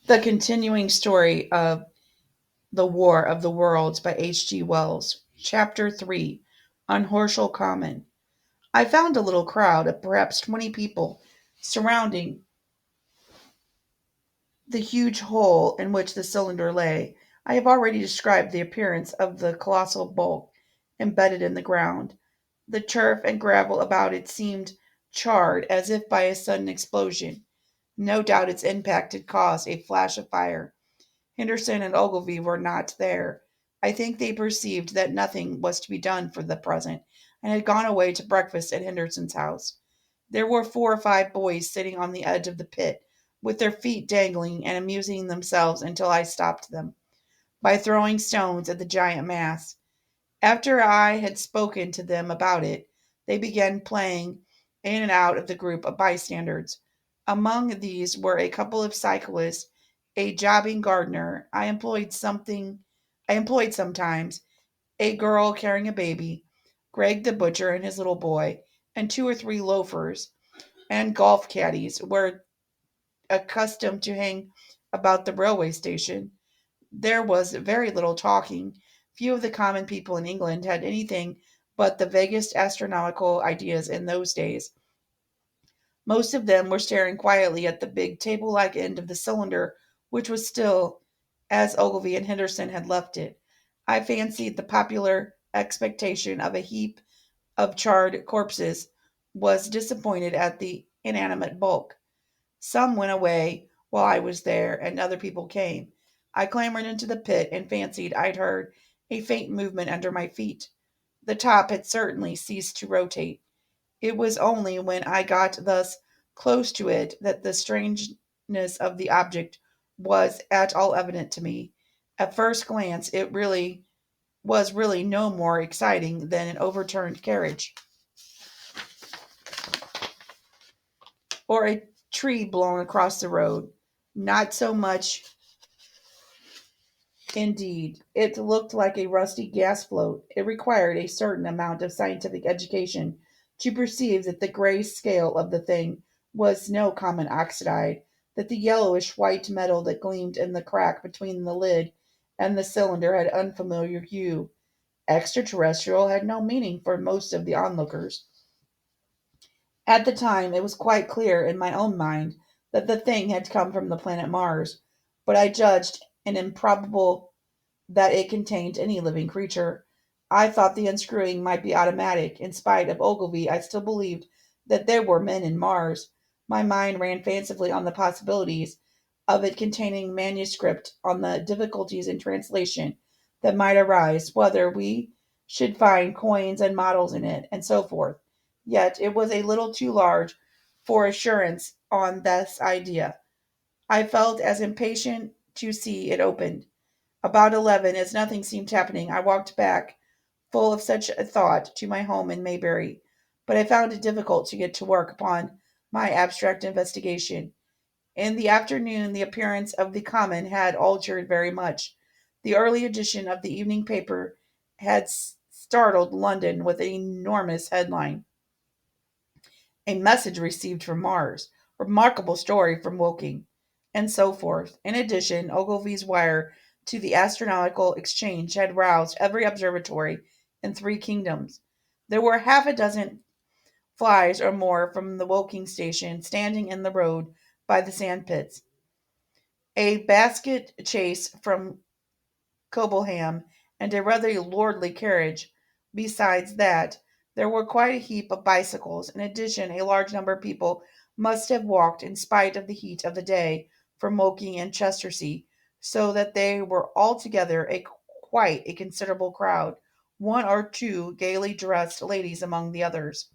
The continuing story of The War of the Worlds by H.G. Wells. Chapter 3, on Horschel Common. I found a little crowd of perhaps 20 people surrounding the huge hole in which the cylinder lay. I have already described the appearance of the colossal bulk embedded in the ground. The turf and gravel about it seemed charred as if by a sudden explosion. No doubt its impact had caused a flash of fire. Henderson and Ogilvy were not there. I think they perceived that nothing was to be done for the present, and had gone away to breakfast at Henderson's house. There were 4 or 5 boys sitting on the edge of the pit, with their feet dangling and amusing themselves until I stopped them, by throwing stones at the giant mass. After I had spoken to them about it, they began playing in and out of the group of bystanders. Among these were a couple of cyclists, a jobbing gardener I employed sometimes, a girl carrying a baby, Greg the butcher and his little boy, and 2 or 3 loafers and golf caddies were accustomed to hang about the railway station. There was very little talking. Few of the common people in England had anything but the vaguest astronomical ideas in those days. Most of them were staring quietly at the big table like end of the cylinder, which was still as Ogilvy and Henderson had left it. I fancied the popular expectation of a heap of charred corpses was disappointed at the inanimate bulk. Some went away while I was there, and other people came. I clambered into the pit and fancied I'd heard a faint movement under my feet. The top had certainly ceased to rotate. It was only when I got thus close to it that the strangeness of the object was at all evident to me. At first glance, it really no more exciting than an overturned carriage or a tree blown across the road. Not so much. Indeed, it looked like a rusty gas float. It required a certain amount of scientific education to perceive that the gray scale of the thing was no common oxide, that the yellowish white metal that gleamed in the crack between the lid and the cylinder had unfamiliar hue. Extraterrestrial had no meaning for most of the onlookers. At the time, it was quite clear in my own mind that the thing had come from the planet Mars, but I judged an improbable that it contained any living creature. I thought the unscrewing might be automatic. In spite of Ogilvy, I still believed that there were men in Mars. My mind ran fancifully on the possibilities of it containing manuscript, on the difficulties in translation that might arise, whether we should find coins and models in it, and so forth. Yet it was a little too large for assurance on this idea. I felt as impatient to see it opened. About 11, as nothing seemed happening, I walked back, full of such a thought, to my home in Maybury. But I found it difficult to get to work upon my abstract investigation. In the afternoon, the appearance of the Common had altered very much. The early edition of the evening paper had startled London with an enormous headline: "A message received from Mars. Remarkable story from Woking," and so forth. In addition, Ogilvy's wire to the Astronomical Exchange had roused every observatory in 3 kingdoms. There were half a dozen flies or more from the Woking station standing in the road by the sandpits. A basket chaise from Cobleham, and a rather lordly carriage. Besides that, there were quite a heap of bicycles. In addition, a large number of people must have walked, in spite of the heat of the day, from Woking and Chestersea, so that they were altogether quite a considerable crowd, 1 or 2 gaily dressed ladies among the others.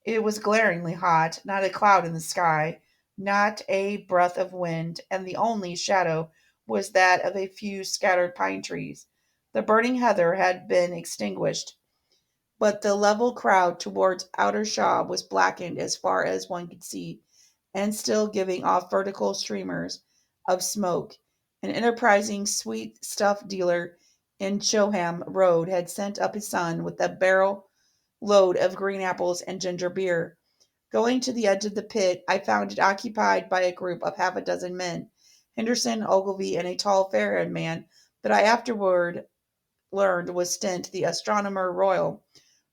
It was glaringly hot, not a cloud in the sky, not a breath of wind, and the only shadow was that of a few scattered pine trees. The burning heather had been extinguished, but the level crowd towards Outershaw was blackened as far as one could see, and still giving off vertical streamers of smoke. An enterprising sweet stuff dealer in Chowham Road had sent up his son with a barrel load of green apples and ginger beer. Going to the edge of the pit, I found it occupied by a group of half a dozen men. Henderson, Ogilvy, and a tall, fair-haired man that I afterward learned was Stent, the astronomer royal,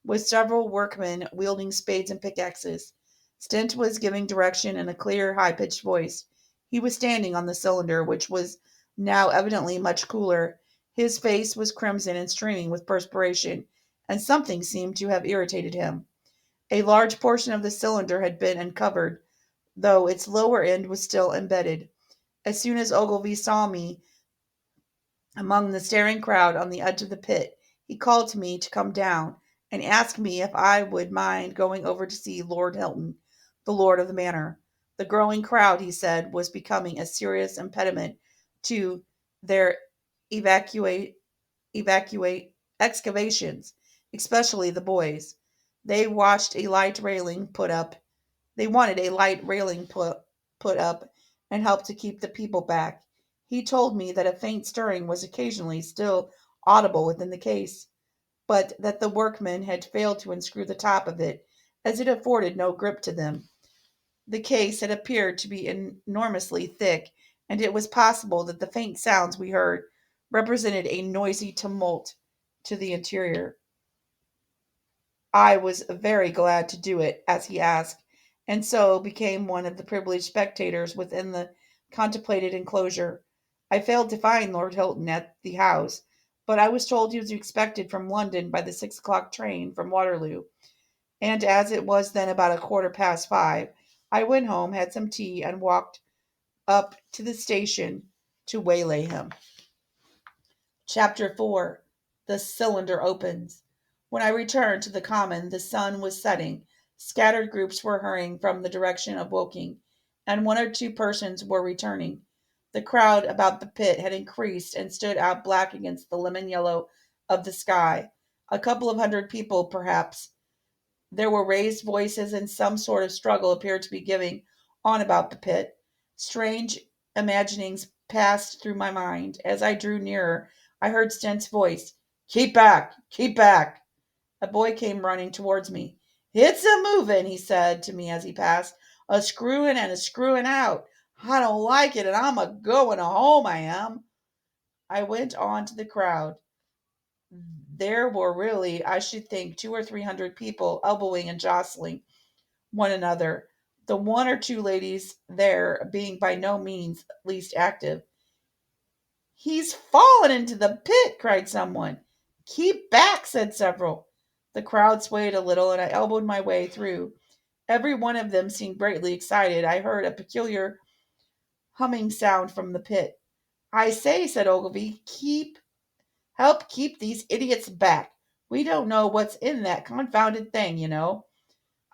with several workmen wielding spades and pickaxes. Stent was giving direction in a clear, high pitched voice. He was standing on the cylinder, which was now evidently much cooler. His face was crimson and streaming with perspiration, and something seemed to have irritated him. A large portion of the cylinder had been uncovered, though its lower end was still embedded. As soon as Ogilvy saw me among the staring crowd on the edge of the pit, he called to me to come down, and asked me if I would mind going over to see Lord Hilton, the lord of the manor. The growing crowd, he said, was becoming a serious impediment to their evacuate evacuate excavations, especially the boys. They watched a light railing put up. They wanted a light railing put up and help to keep the people back. He told me that a faint stirring was occasionally still audible within the case, but that the workmen had failed to unscrew the top of it, as it afforded no grip to them. The case had appeared to be enormously thick, and it was possible that the faint sounds we heard represented a noisy tumult to the interior. I was very glad to do it, as he asked, and so became one of the privileged spectators within the contemplated enclosure. I failed to find Lord Hilton at the house, but I was told he was expected from London by the 6 o'clock train from Waterloo, and as it was then about a quarter past 5, I went home, had some tea, and walked up to the station to waylay him. Chapter 4. The cylinder opens. When I returned to the common, the sun was setting. Scattered groups were hurrying from the direction of Woking, and one or two persons were returning. The crowd about the pit had increased and stood out black against the lemon yellow of the sky. A couple of hundred people, perhaps. There were raised voices, and some sort of struggle appeared to be going on about the pit. Strange imaginings passed through my mind. As I drew nearer, I heard Stent's voice. Keep back! Keep back! A boy came running towards me. It's a moving, he said to me as he passed. A screwing and a screwing out. I don't like it, and I'm a going home, I am. I went on to the crowd. There were really, I should think, 200 or 300 people elbowing and jostling one another, the one or two ladies there being by no means least active. He's fallen into the pit, cried someone. Keep back, said several. The crowd swayed a little, and I elbowed my way through. Every one of them seemed greatly excited. I heard a peculiar humming sound from the pit. I say, said Ogilvy, help keep these idiots back. We don't know what's in that confounded thing, you know.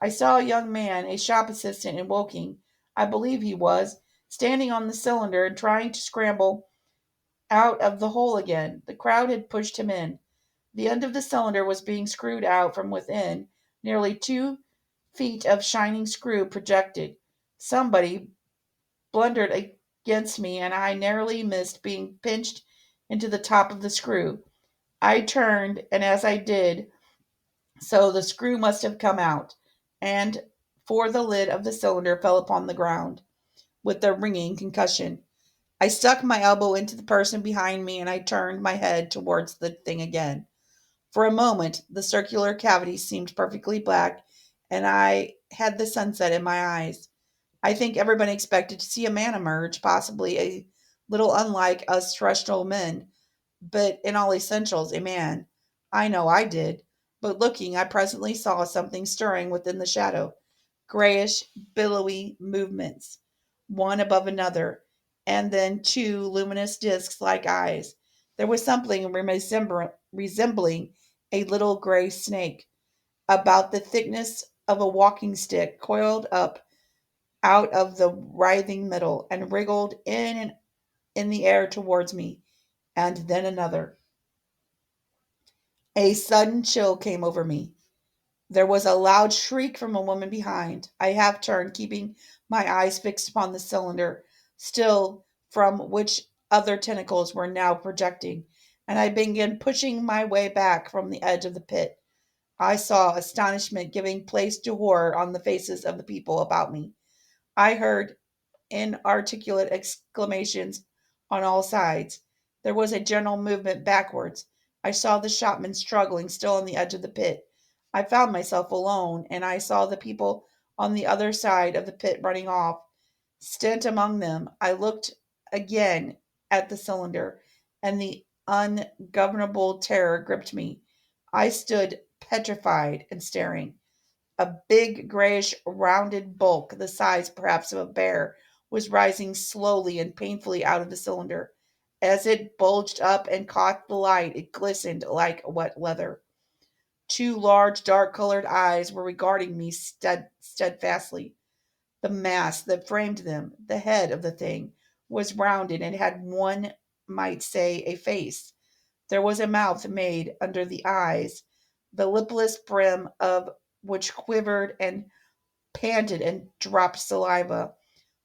I saw a young man, a shop assistant in Woking, I believe he was, standing on the cylinder and trying to scramble out of the hole again. The crowd had pushed him in. The end of the cylinder was being screwed out from within. Nearly 2 feet of shining screw projected. Somebody blundered against me, and I narrowly missed being pinched into the top of the screw. I turned, and as I did so, the screw must have come out, and for the lid of the cylinder fell upon the ground with a ringing concussion. I stuck my elbow into the person behind me, and I turned my head towards the thing again. For a moment, the circular cavity seemed perfectly black, and I had the sunset in my eyes. I think everybody expected to see a man emerge, possibly a little unlike us terrestrial men, but in all essentials a man. I know I did. But looking, I presently saw something stirring within the shadow. Grayish, billowy movements, one above another, and then two luminous discs like eyes. There was something resembling a little gray snake, about the thickness of a walking stick, coiled up out of the writhing middle, and wriggled in the air towards me, and then another. A sudden chill came over me. There was a loud shriek from a woman behind. I half turned, keeping my eyes fixed upon the cylinder, still from which other tentacles were now projecting, and I began pushing my way back from the edge of the pit. I saw astonishment giving place to horror on the faces of the people about me. I heard inarticulate exclamations on all sides. There was a general movement backwards. I saw the shopman struggling still on the edge of the pit. I found myself alone, and I saw the people on the other side of the pit running off. Stint among them, I looked again at the cylinder, and the ungovernable terror gripped me. I stood petrified and staring. A big, grayish, rounded bulk, the size perhaps of a bear, was rising slowly and painfully out of the cylinder. As it bulged up and caught the light, it glistened like wet leather. Two large, dark colored eyes were regarding me steadfastly. The mass that framed them, the head of the thing, was rounded and had, one might say, a face. There was a mouth made under the eyes, the lipless brim of which quivered and panted and dropped saliva.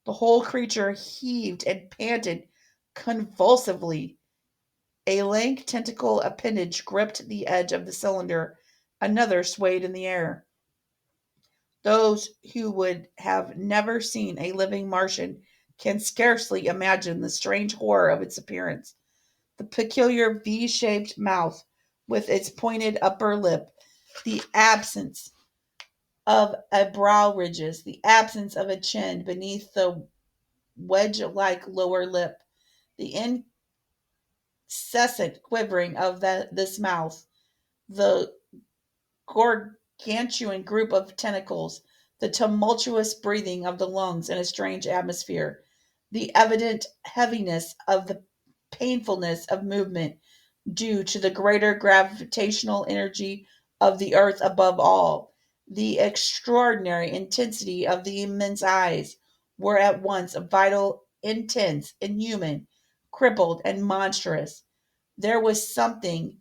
The whole creature heaved and panted convulsively. A lank tentacle appendage gripped the edge of the cylinder. Another swayed in the air. Those who would have never seen a living Martian can scarcely imagine the strange horror of its appearance. The peculiar V shaped mouth with its pointed upper lip, the absence of a brow ridges, the absence of a chin beneath the wedge like lower lip, the incessant quivering of this mouth, the gargantuan group of tentacles, the tumultuous breathing of the lungs in a strange atmosphere, the evident heaviness of the painfulness of movement due to the greater gravitational energy of the earth above all, the extraordinary intensity of the immense eyes, were at once vital, intense, inhuman, crippled, and monstrous. There was something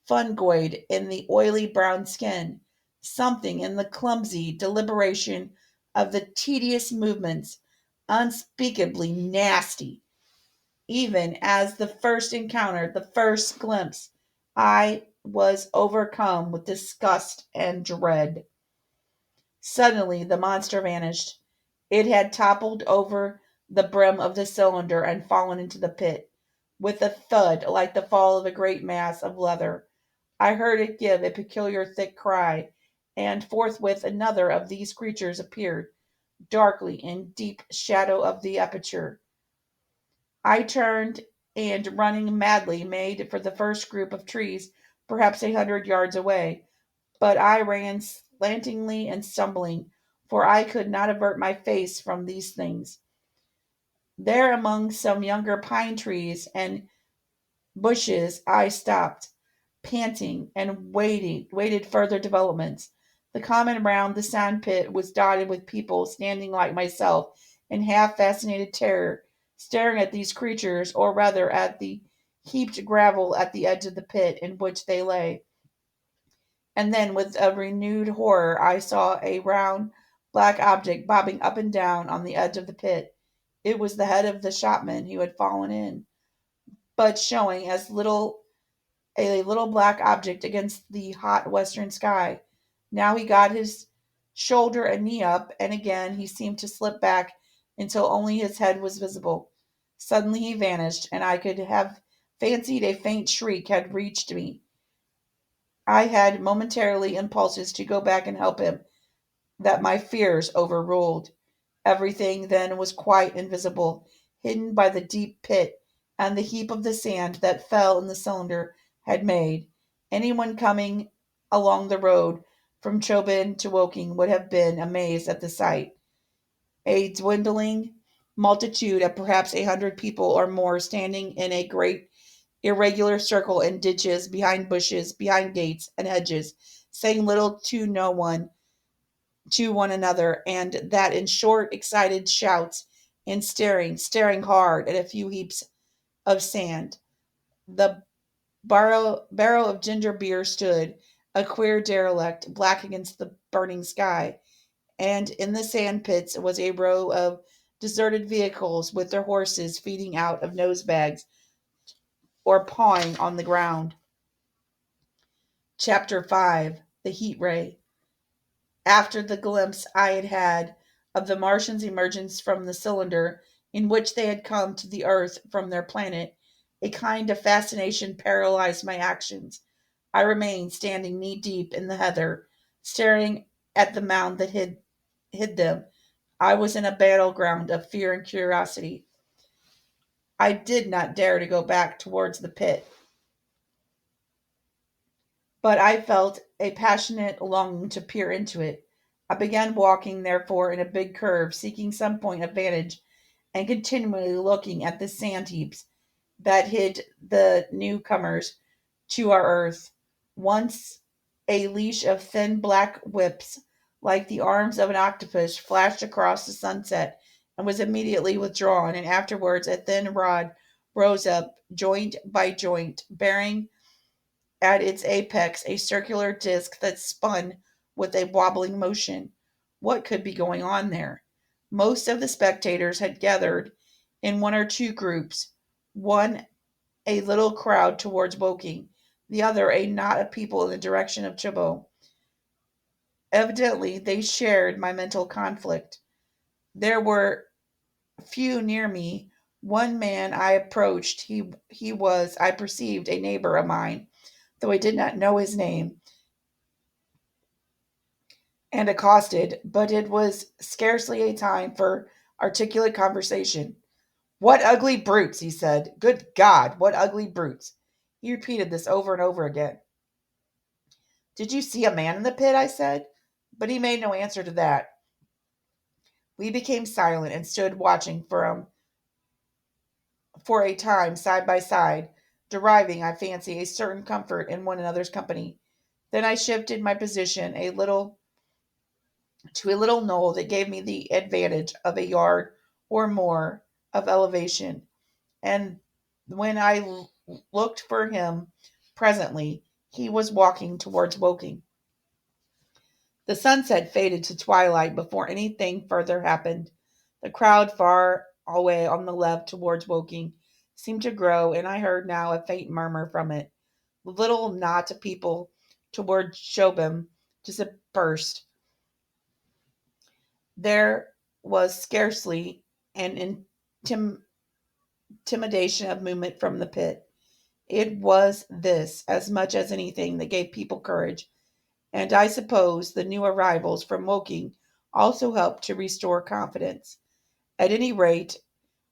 fungoid in the oily brown skin, something in the clumsy deliberation of the tedious movements, unspeakably nasty. Even as the first encounter, the first glimpse, I was overcome with disgust and dread. Suddenly the monster vanished. It had toppled over the brim of the cylinder and fallen into the pit. With a thud like the fall of a great mass of leather, I heard it give a peculiar thick cry, and forthwith another of these creatures appeared, darkly in deep shadow of the aperture. I turned and, running madly, made for the first group of trees, perhaps 100 yards away. But I ran slantingly and stumbling, for I could not avert my face from these things. There, among some younger pine trees and bushes, I stopped, panting, and waited further developments. The common round the sand pit was dotted with people standing like myself in half fascinated terror, staring at these creatures, or rather at the heaped gravel at the edge of the pit in which they lay. And then, with a renewed horror, I saw a round black object bobbing up and down on the edge of the pit. It was the head of the shopman who had fallen in, but showing as little a little black object against the hot western sky. Now he got his shoulder and knee up, and again he seemed to slip back until only his head was visible. Suddenly he vanished, and I could have fancied a faint shriek had reached me. I had momentarily impulses to go back and help him, that my fears overruled. Everything then was quite invisible, hidden by the deep pit and the heap of the sand that fell in the cylinder had made. Anyone coming along the road from Chobin to Woking would have been amazed at the sight. A dwindling multitude of perhaps 100 people or more standing in a great irregular circle in ditches, behind bushes, behind gates and hedges, saying little to no one, to one another, and that in short, excited shouts, and staring hard at a few heaps of sand. The barrel of ginger beer stood, a queer derelict, black against the burning sky, and in the sand pits was a row of deserted vehicles with their horses feeding out of nose bags or pawing on the ground. Chapter 5. The Heat Ray. After the glimpse I had had of the Martian's emergence from the cylinder in which they had come to the earth from their planet. A kind of fascination paralyzed my actions. I remained standing knee deep in the heather, staring at the mound that hid them. I was in a battleground of fear and curiosity. I did not dare to go back towards the pit, but I felt a passionate longing to peer into it. I began walking, therefore, in a big curve, seeking some point of vantage and continually looking at the sand heaps that hid the newcomers to our earth. Once a leash of thin black whips, like the arms of an octopus, flashed across the sunset and was immediately withdrawn, and afterwards a thin rod rose up, joint by joint, bearing at its apex a circular disc that spun with a wobbling motion. What could be going on there? Most of the spectators had gathered in one or two groups, one a little crowd towards Woking, the other a knot of people in the direction of Chabot. Evidently, they shared my mental conflict. There were few near me. One man I approached. He was, I perceived, a neighbor of mine, though I did not know his name, and accosted, but it was scarcely a time for articulate conversation. What ugly brutes, he said. Good God, what ugly brutes. He repeated this over and over again. Did you see a man in the pit? I said. But he made no answer to that. We became silent and stood watching for a time side by side, deriving, I fancy, a certain comfort in one another's company. Then I shifted my position a little to a little knoll that gave me the advantage of a yard or more of elevation, and when looked for him presently, he was walking towards Woking. The sunset faded to twilight before anything further happened. The crowd far away on the left towards Woking seemed to grow, and I heard now a faint murmur from it. The little knot of people towards Shobham dispersed. There was scarcely an intimidation of movement from the pit. It was this, as much as anything, that gave people courage, and I suppose the new arrivals from Woking also helped to restore confidence. At any rate,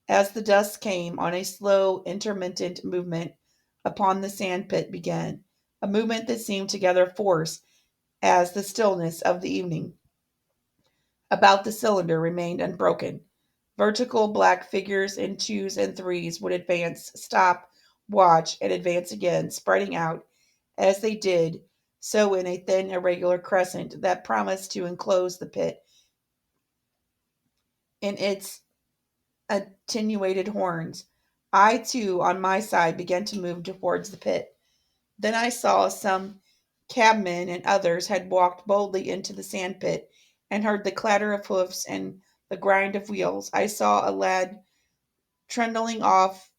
as the dusk came on, a slow, intermittent movement upon the sand pit began, a movement that seemed to gather force as the stillness of the evening about the cylinder remained unbroken. Vertical black figures in twos and threes would advance, stop, watch, and advance again, spreading out as they did so in a thin, irregular crescent that promised to enclose the pit in its attenuated horns. I, too, on my side, began to move towards the pit. Then I saw some cabmen and others had walked boldly into the sand pit and heard the clatter of hoofs and the grind of wheels. I saw a lad trundling off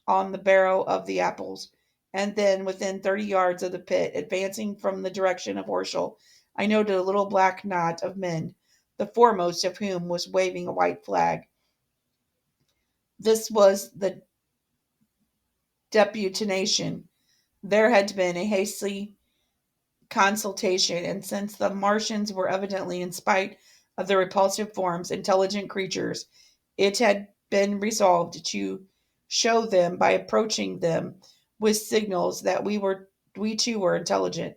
on the barrow of the apples, and then within 30 yards of the pit, advancing from the direction of Horsham, I noted a little black knot of men, the foremost of whom was waving a white flag. This was the deputation. There had been a hasty consultation, and since the Martians were evidently, in spite of their repulsive forms, intelligent creatures, it had been resolved to show them by approaching them with signals that we too were intelligent.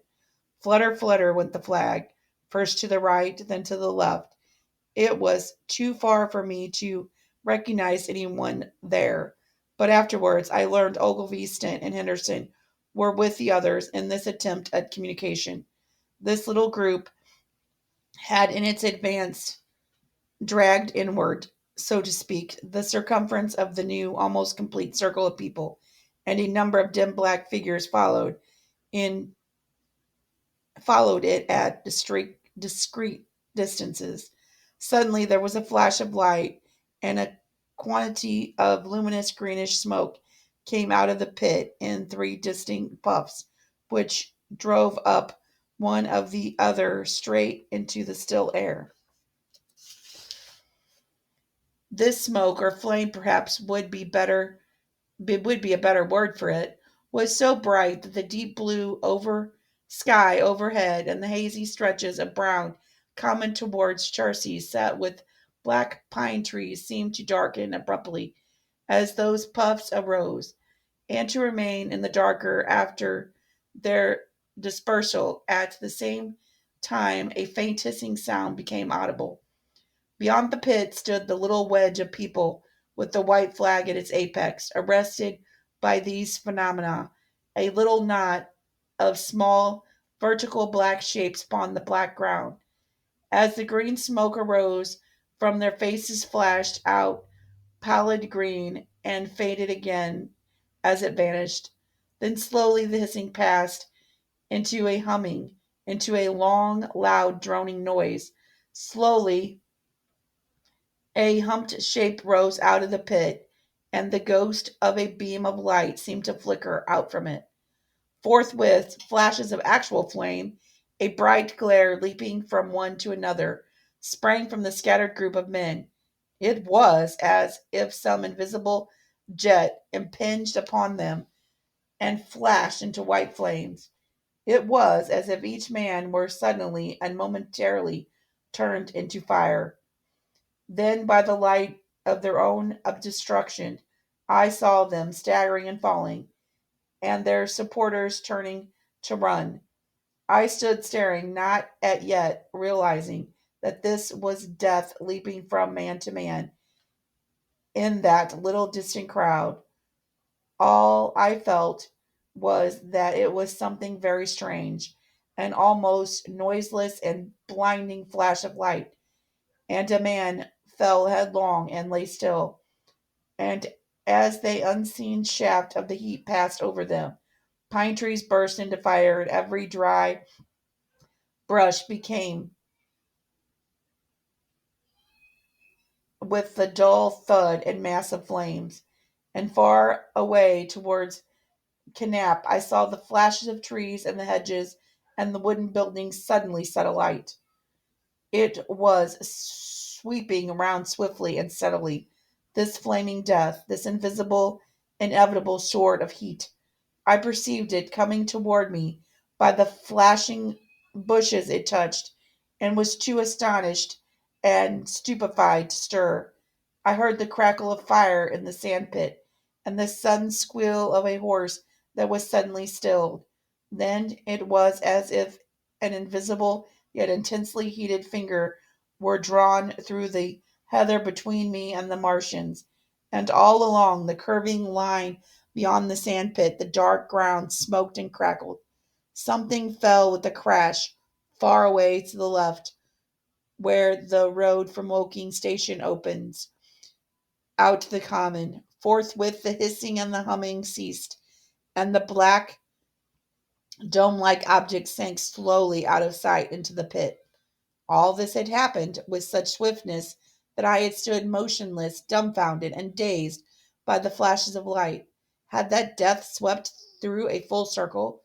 Flutter, flutter went the flag, first to the right, then to the left. It was too far for me to recognize anyone there, but afterwards I learned Ogilvy, Stent, and Henderson were with the others in this attempt at communication. This little group had in its advance dragged inward, so to speak, the circumference of the new, almost complete circle of people, and a number of dim black figures in followed it at discreet distances. Suddenly there was a flash of light, and a quantity of luminous greenish smoke came out of the pit in three distinct puffs, which drove up one of the other straight into the still air. This smoke or flame perhaps would be a better word for it, was so bright that the deep blue over sky overhead and the hazy stretches of brown common towards Chertsey set with black pine trees seemed to darken abruptly as those puffs arose, and to remain in the darker after their dispersal. At the same time, a faint hissing sound became audible. Beyond the pit stood the little wedge of people with the white flag at its apex, arrested by these phenomena, a little knot of small vertical black shapes upon the black ground. As the green smoke arose from their faces flashed out pallid green and faded again as it vanished. Then slowly the hissing passed into a humming, into a long, loud, droning noise. Slowly a humped shape rose out of the pit, and the ghost of a beam of light seemed to flicker out from it. Forthwith, flashes of actual flame, a bright glare leaping from one to another, sprang from the scattered group of men. It was as if some invisible jet impinged upon them and flashed into white flames. It was as if each man were suddenly and momentarily turned into fire. Then, by the light of their own destruction, I saw them staggering and falling, and their supporters turning to run. I stood staring, not at yet realizing that this was death leaping from man to man in that little distant crowd. All I felt was that it was something very strange, an almost noiseless and blinding flash of light, and a man fell headlong and lay still. And as the unseen shaft of the heat passed over them, pine trees burst into fire, and every dry brush became with the dull thud and mass of flames. And far away towards Canap, I saw the flashes of trees and the hedges and the wooden buildings suddenly set alight. It was sweeping around swiftly and steadily, this flaming death, this invisible, inevitable sword of heat. I perceived it coming toward me by the flashing bushes it touched, and was too astonished and stupefied to stir. I heard the crackle of fire in the sandpit, and the sudden squeal of a horse that was suddenly stilled. Then it was as if an invisible yet intensely heated finger were drawn through the heather between me and the Martians, and all along the curving line beyond the sandpit, the dark ground smoked and crackled. Something fell with a crash far away to the left, where the road from Woking Station opens out to the common. Forthwith the hissing and the humming ceased, and the black dome like object sank slowly out of sight into the pit. All this had happened with such swiftness that I had stood motionless, dumbfounded, and dazed by the flashes of light. Had that death swept through a full circle,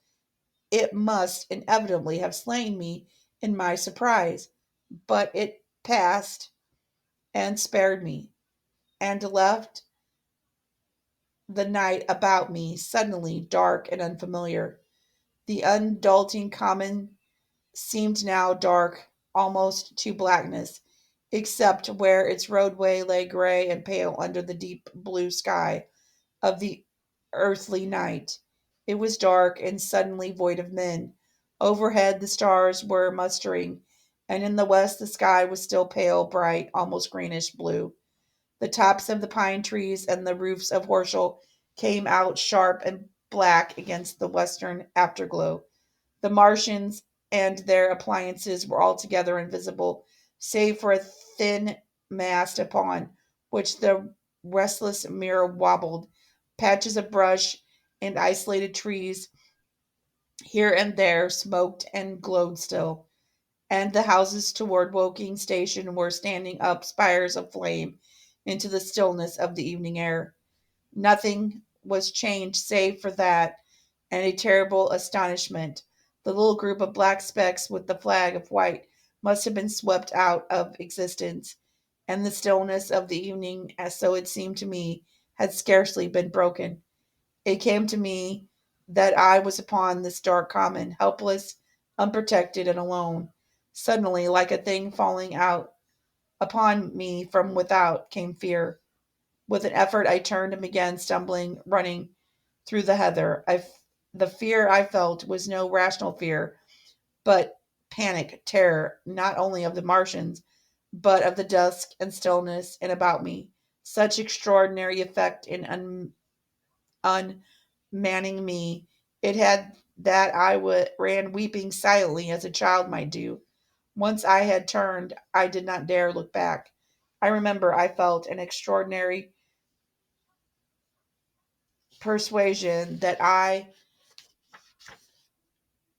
it must inevitably have slain me in my surprise, but it passed and spared me, and left the night about me suddenly dark and unfamiliar. The undulating common seemed now dark almost to blackness, except where its roadway lay gray and pale under the deep blue sky of the earthly night. It was dark and suddenly void of men. Overhead the stars were mustering, and in the west the sky was still pale, bright, almost greenish blue. The tops of the pine trees and the roofs of Horschel came out sharp and black against the western afterglow. The Martians and their appliances were altogether invisible, save for a thin mast upon which the restless mirror wobbled. Patches of brush and isolated trees here and there smoked and glowed still, and the houses toward Woking Station were standing up spires of flame into the stillness of the evening air. Nothing was changed save for that and a terrible astonishment. The little group of black specks with the flag of white must have been swept out of existence and the stillness of the evening, as so it seemed to me, had scarcely been broken. It came to me that I was upon this dark common, helpless, unprotected, and alone. Suddenly, like a thing falling out upon me from without, came fear. With an effort, I turned and began stumbling, running through the heather. The fear I felt was no rational fear, but panic, terror, not only of the Martians, but of the dusk and stillness and about me. Such extraordinary effect in unmanning me, it had that ran weeping silently as a child might do. Once I had turned, I did not dare look back. I remember I felt an extraordinary persuasion that I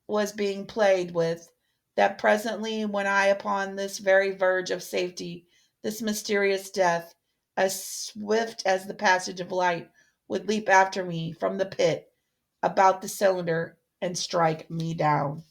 was being played with, that presently, when I upon this very verge of safety, this mysterious death, as swift as the passage of light, would leap after me from the pit about the cylinder and strike me down.